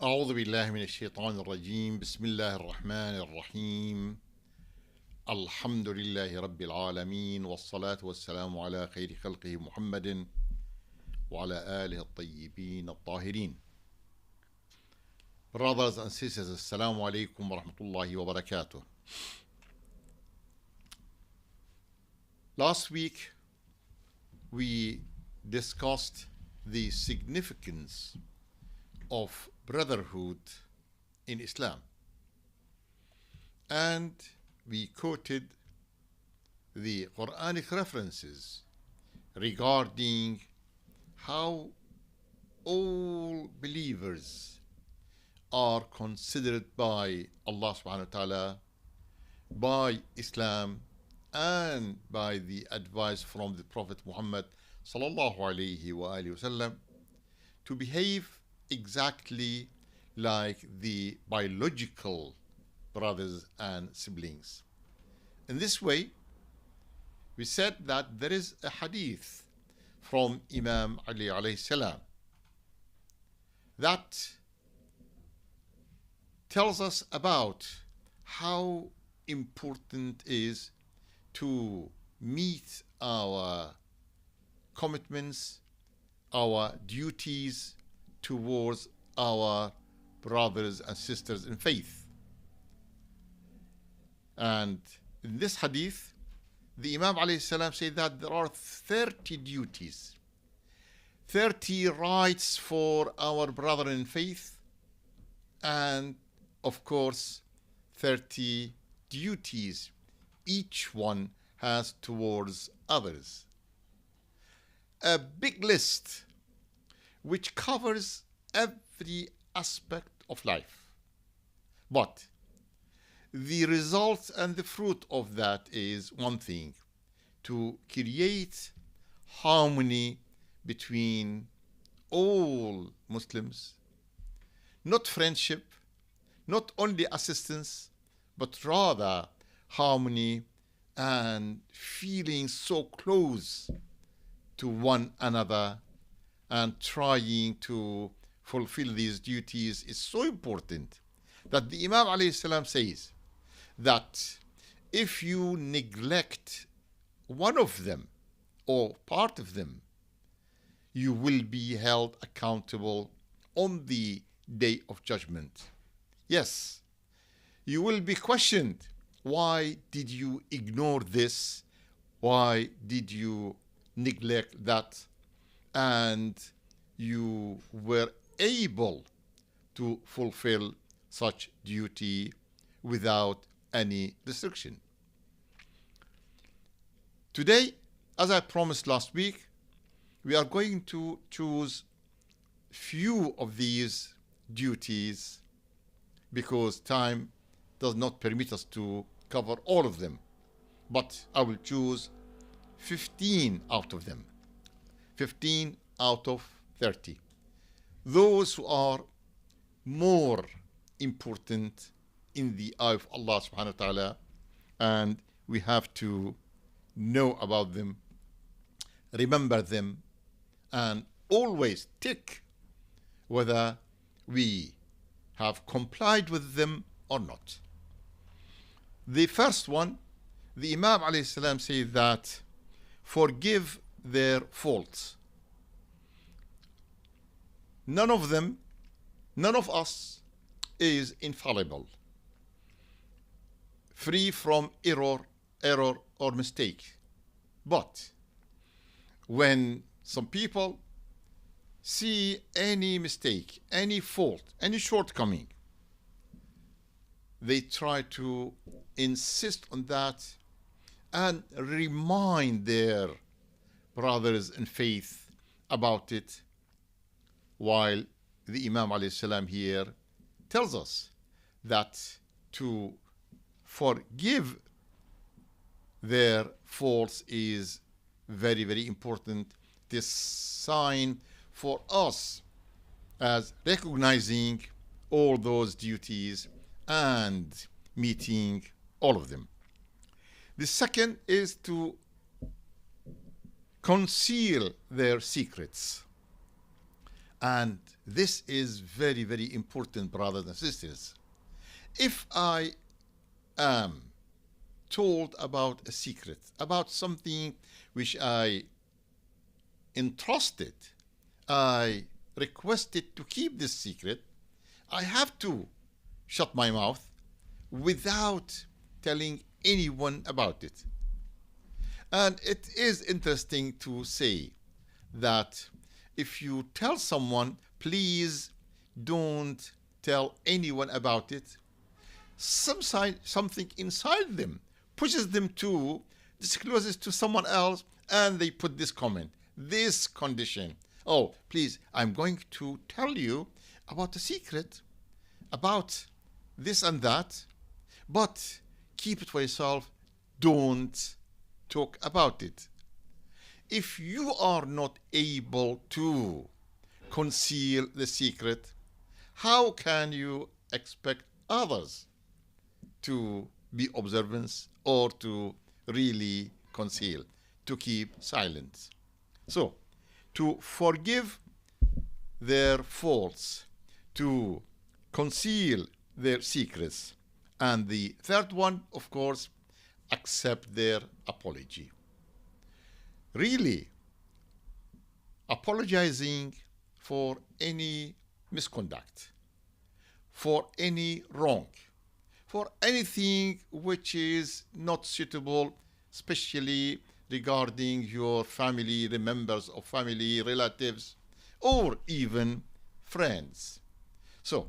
أعوذ بالله من الشيطان الرجيم بسم الله الرحمن الرحيم الحمد لله رب العالمين والصلاة والسلام على خير خلقه محمد وعلى آله الطيبين الطاهرين. Brothers and sisters, Assalamu alaikum wa rahmatullahi wa barakatuh. Last week we discussed the significance of brotherhood in Islam, and we quoted the Quranic references regarding how all believers are considered by Allah subhanahu wa ta'ala, by Islam, and by the advice from the Prophet Muhammad sallallahu alayhi wa alihi wasallam to behave exactly like the biological brothers and siblings. In this way, we said that there is a hadith from Imam Ali alayhi salam that tells us about how important it is to meet our commitments, our duties towards our brothers and sisters in faith. And in this hadith, the Imam alayhi salam said that there are 30 duties, 30 rights for our brother in faith, and of course 30 duties each one has towards others. A big list which covers every aspect of life. But the result and the fruit of that is one thing: to create harmony between all Muslims, not friendship, not only assistance, but rather harmony and feeling so close to one another, and trying to fulfill these duties is so important that the Imam alayhi salam says that if you neglect one of them or part of them, you will be held accountable on the day of judgment. Yes, you will be questioned. Why did you ignore this? Why did you neglect that? And you were able to fulfill such duty without any restriction. Today, as I promised last week, we are going to choose few of these duties because time does not permit us to cover all of them. But I will choose 15 out of them. 15 out of 30. Those who are more important in the eye of Allah subhanahu wa ta'ala, and we have to know about them, remember them, and always tick whether we have complied with them or not. The first one, the Imam alayhi salam said that forgive their faults. None of them, none of us is infallible, free from error or mistake. But when some people see any mistake, any fault, any shortcoming, they try to insist on that and remind their brothers in faith about it, while the Imam alayhi salam here tells us that to forgive their faults is very, very important. This sign for us as recognizing all those duties and meeting all of them. The second is to conceal their secrets. And This is very, very important, brothers and sisters. If I am told about a secret, about something which I entrusted, I requested to keep this secret, I have to shut my mouth without telling anyone about it. And it is interesting to say that if you tell someone, please don't tell anyone about it, something inside them pushes them to disclose it to someone else, and they put this comment, this condition. Oh, please, I'm going to tell you about a secret about this and that, but keep it for yourself. Don't talk about it. If you are not able to conceal the secret, how can you expect others to be observant or to really conceal, to keep silent? So, to forgive their faults, to conceal their secrets. And the third one, of course, accept their apology. Really, apologizing for any misconduct, for any wrong, for anything which is not suitable, especially regarding your family, the members of family, relatives, or even friends. So,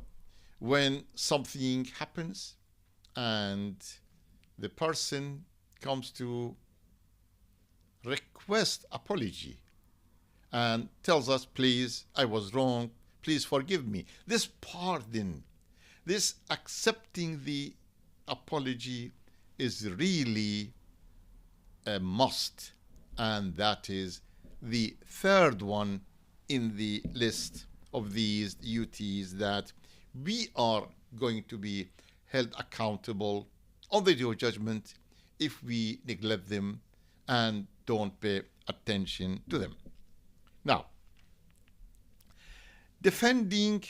when something happens and the person comes to request apology and tells us, please, I was wrong, please forgive me. This pardon, this accepting the apology is really a must. And that is the third one in the list of these duties that we are going to be held accountable on the day of judgment if we neglect them and don't pay attention to them. Now, defending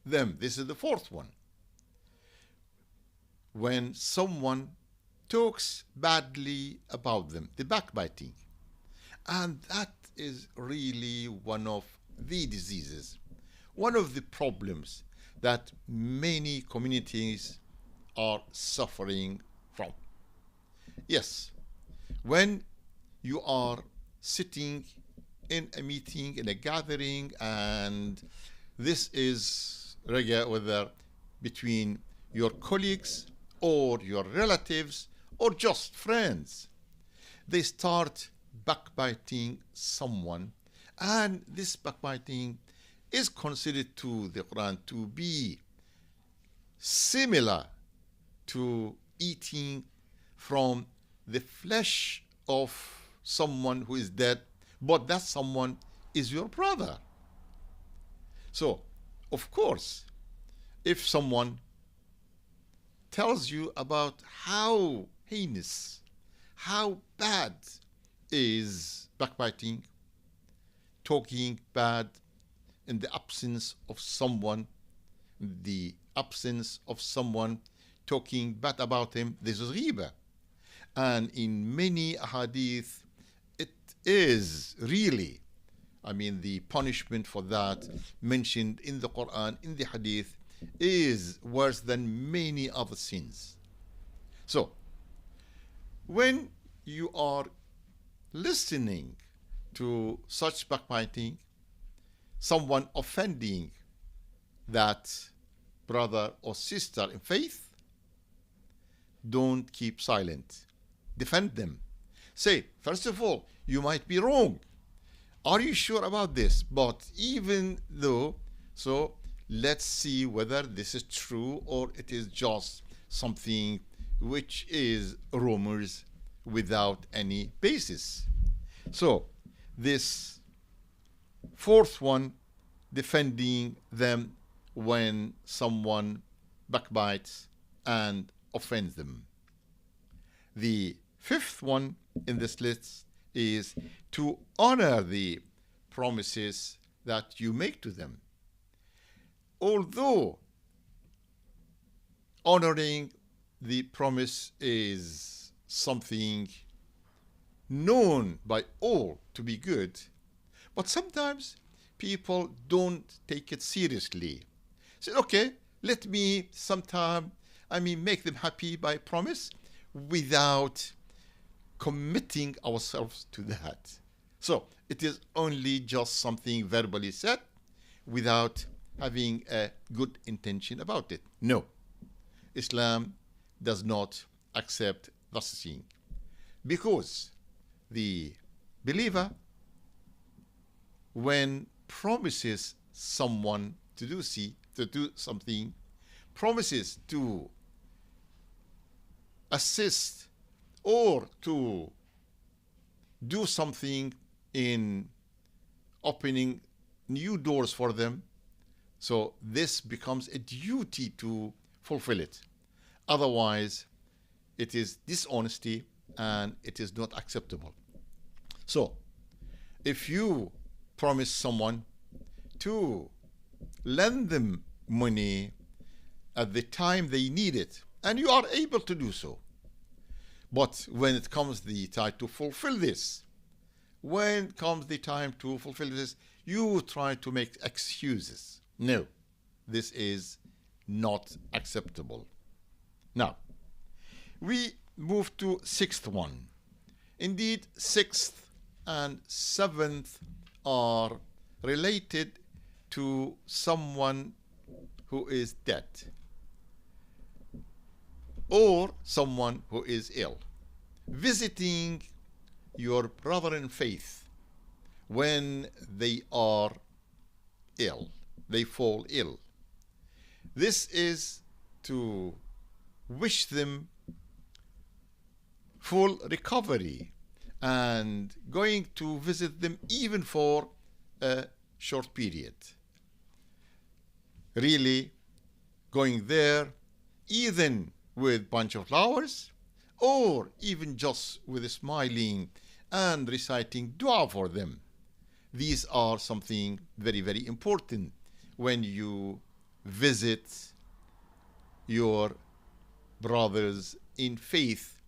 them. This is the fourth one. When someone talks badly about them, the backbiting. And that is really one of the diseases, one of the problems that many communities are suffering from. Yes, when you are sitting in a meeting, in a gathering, and this is regular, whether between your colleagues or your relatives or just friends, they start backbiting someone, and this backbiting is considered to the Quran to be similar to eating from the flesh of someone who is dead, but that someone is your brother. So, of course, if someone tells you about how heinous, how bad is backbiting, talking bad in the absence of someone, the absence of someone talking bad about him, this is ghiba. And in many hadith, it is really, the punishment for that mentioned in the Quran, in the hadith, is worse than many other sins. So, when you are listening to such backbiting, someone offending that brother or sister in faith, don't keep silent. Defend them. Say, first of all, you might be wrong. Are you sure about this? But even though, so let's see whether this is true or it is just something which is rumors without any basis. So, this fourth one, defending them when someone backbites and offends them. The fifth one in this list is to honor the promises that you make to them. although honoring the promise is something known by all to be good, but sometimes people don't take it seriously. Say, okay, let me make them happy by promise without committing ourselves to that. So it is only just something verbally said without having a good intention about it. No, Islam does not accept thus thing, because the believer, when promises someone to do something, promises to assist or to do something in opening new doors for them, so this becomes a duty to fulfill it. Otherwise, it is dishonesty and it is not acceptable. So, if you promise someone to lend them money at the time they need it, and you are able to do so, but when it comes the time to fulfill this, you try to make excuses. No, this is not acceptable. Now, we move to sixth one. Indeed, sixth and seventh are related to someone who is dead or someone who is ill. Visiting your brother in faith when they are ill, they fall ill. This is to wish them full recovery and going to visit them even for a short period. Really going there even with bunch of flowers or even just with a smiling and reciting dua for them. These are something very, very important when you visit your brothers in faith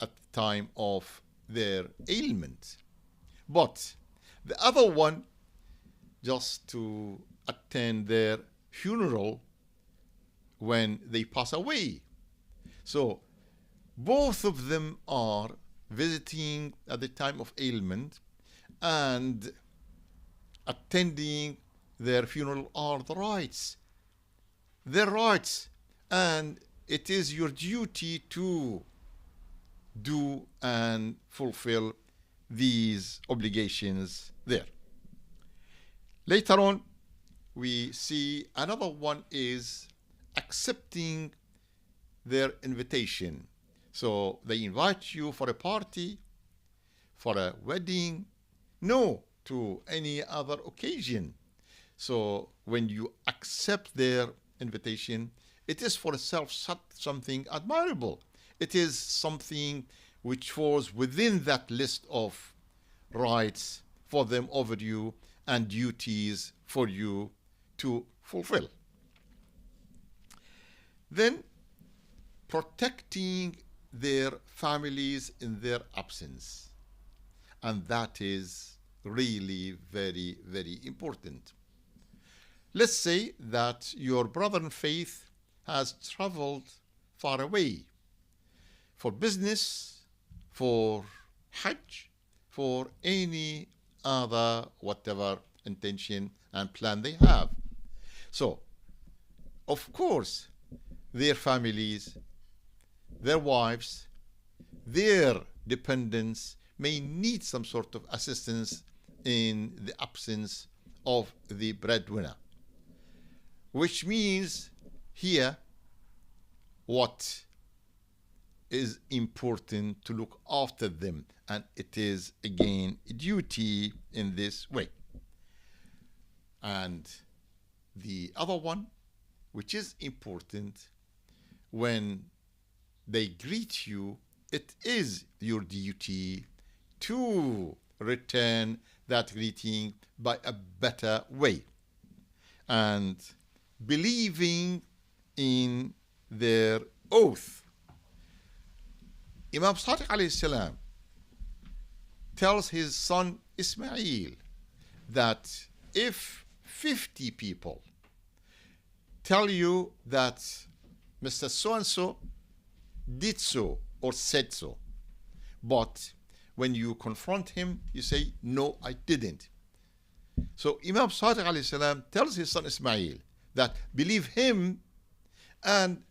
at the time of their ailment. But the other one, just to attend their funeral when they pass away. So both of them are visiting at the time of ailment and attending their funeral are the rights. Their rights, and it is your duty to do and fulfill these obligations there. Later on, we see another one is accepting their invitation. So they invite you for a party, for a wedding, no, to any other occasion. So when you accept their invitation, it is for itself something admirable. It is something which falls within that list of rights for them over you and duties for you to fulfill. Then protecting their families in their absence. And that is really very, very important. Let's say that your brother in faith has traveled far away for business, for Hajj, for any other whatever intention and plan they have. So, of course, their families, their wives, their dependents may need some sort of assistance in the absence of the breadwinner. Which means here what is important to look after them, and it is again a duty in this way. And the other one, which is important, when they greet you, it is your duty to return that greeting by a better way. And believing in their oath. Imam Sadiq alayhi salam tells his son Ismail that if 50 people tell you that Mr. So-and-so did so or said so, but when you confront him, you say, no, I didn't. So Imam Sadiq alayhi salam tells his son Ismail that believe him and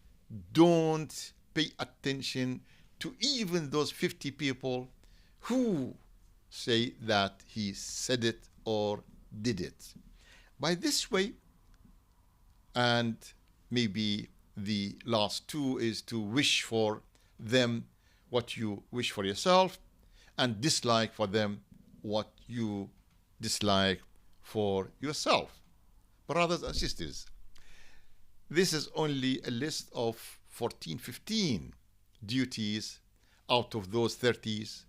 don't pay attention to even those 50 people who say that he said it or did it. By this way, and maybe the last two is to wish for them what you wish for yourself and dislike for them what you dislike for yourself. Brothers and sisters, this is only a list of 15 duties out of those 30s,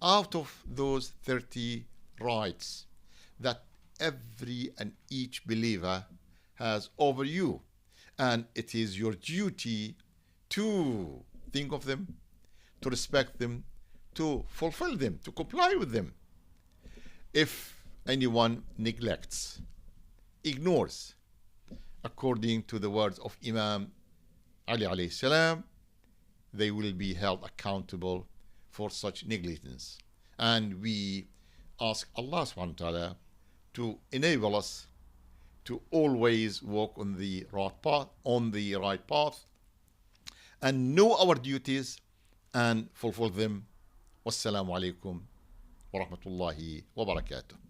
out of those 30 rights that every and each believer has over you. And it is your duty to think of them, to respect them, to fulfill them, to comply with them. If anyone neglects, ignores, according to the words of Imam Ali alayhi salam, they will be held accountable for such negligence. And we ask Allah subhanahu wa ta'ala to enable us to always walk on the right path, and know our duties and fulfill them. Wassalamu alaikum wa rahmatullahi wa barakatuh.